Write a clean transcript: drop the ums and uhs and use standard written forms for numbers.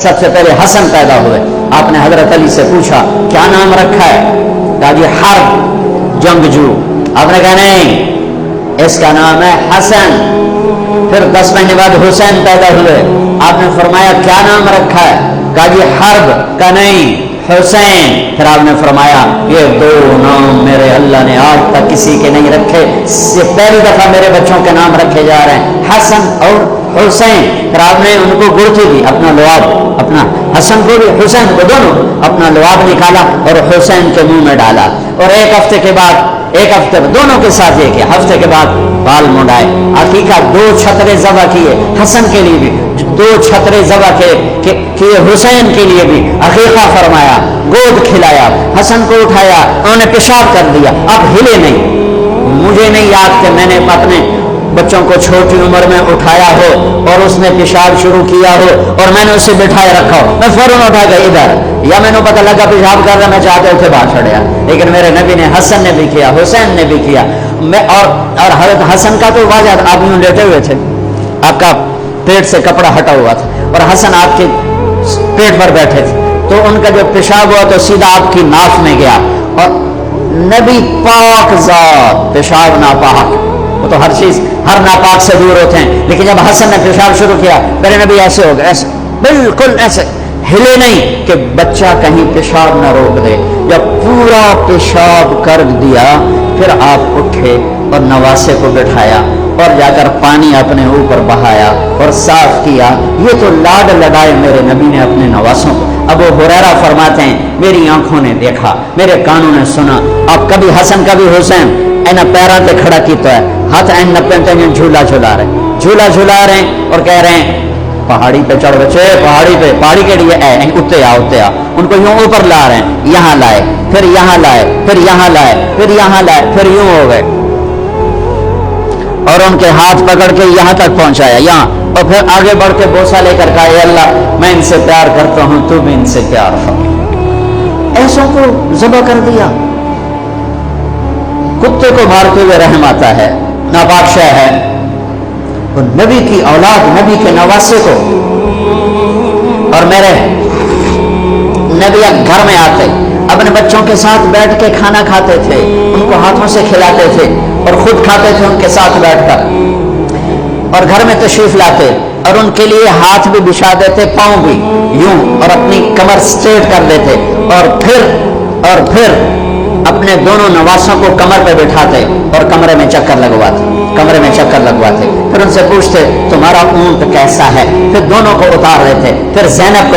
सबसे पहले हसन पैदा हुए। आपने हजरत अली से पूछा क्या नाम रखा है? कहा जी हर्ब, जंगजू। आपने कहा नहीं, इसका नाम है हसन। फिर 10 महीने बाद हुसैन पैदा हुए। आपने फरमाया क्या नाम रखा है? कहा जी हर्ब। का नहीं, हुसैन। फिर आपने फरमाया ये 2 नाम मेरे अल्लाह ने आज तक किसी के नहीं रखे, ये पहली दफा मेरे बच्चों के नाम रखे जा रहे हैं, हसन और हुसैन। फिर आपने उनको गुड़ती दी, अपना लुआब, अपना हसन को भी हुसैन को दोनों अपना लुआब निकाला और हुसैन के मुंह में डाला। और एक हफ्ते के बाद, एक हफ्ते दोनों के साथ ये किया, हफ्ते के बाद बाल मुंडाए, अकीका 2 छतरे ज़बह किए, हसन के लिए भी 2 छतरे ज़बह किए, हुसैन के लिए भी अकीका फरमाया, गोद खिलाया, हसन को उठाया, उन्होंने पेशाब कर दिया, अब हिले नहीं। मुझे नहीं याद कि मैंने अपने बच्चों को छोटी उम्र में उठाया हो और उसने पेशाब शुरू किया हो और मैंने उसे बिठाए रखा हो, मैं फौरन उठा गया इधर, या मैंने पता लगा पेशाब कर रहा, मैं चाहते उठे बाहर चढ़िया। लेकिन मेरे नबी ने, हसन ने भी किया, हुसैन ने भी किया। मैं और हजरत हसन का तो वाजह, आप यूं लेटे हुए थे, आपका पेट से कपड़ा हटा हुआ था और हसन आपके पेट पर बैठे थे, तो उनका जो पेशाब हुआ तो सीधा आपकी नाक में गया। और नबी पाक ज़ात, पेशाब नापाक, वो तो हर चीज हर नापाक से दूर होते हैं, लेकिन जब हसन ने पेशाब शुरू किया, मेरे नबी ऐसे हो गए, ऐसे बिल्कुल ऐसे हिले नहीं कि बच्चा कहीं पेशाब न रोक दे। जब पूरा पेशाब कर दिया फिर आप उठे और नवासे को बिठाया और जाकर पानी अपने ऊपर बहाया और साफ किया। ये तो लाड लड़ाए मेरे नबी ने अपने नवासों को। अबू हुरैरा फरमाते हैं मेरी आंखों ने देखा, मेरे कानों ने सुना, आप कभी हसन कभी हुसैन एना पैरा ते खड़ा किया है, हाथ एन नपे झूला झुला रहे और कह रहे हैं पहाड़ी पे चढ़ बच्चे, पहाड़ी के लिए उत्ते आ। उनको यूं ऊपर ला रहे हैं, यहाँ लाए, फिर यहाँ लाए, फिर यहाँ लाए, फिर यहाँ लाए, फिर यूं हो गए और उनके हाथ पकड़ के यहाँ तक पहुंचाया, यहाँ, और फिर आगे बढ़ के बोसा लेकर कहा अल्लाह मैं इनसे प्यार करता हूं, तू भी इनसे प्यार कर। ऐसों को ज़बह कर दिया। कुत्ते को मारते हुए रहम आता है, नापाक शय है, तो नबी की औलाद, नबी के नवासे को। और मेरे नबी घर में आते, अपने बच्चों के साथ बैठ के खाना खाते थे, उनको हाथों से खिलाते थे और खुद खाते थे उनके साथ बैठकर, और घर में तशरीफ लाते और उनके लिए हाथ भी बिछा देते, पांव भी यूं, और अपनी कमर स्ट्रेट कर देते और फिर अपने दोनों नवासों को कमर पे बिठाते और कमरे में चक्कर लगवाते, फिर उनसे पूछते तुम्हारा ऊंट कैसा है, फिर दोनों को उतार देते, फिर ज़ैनब को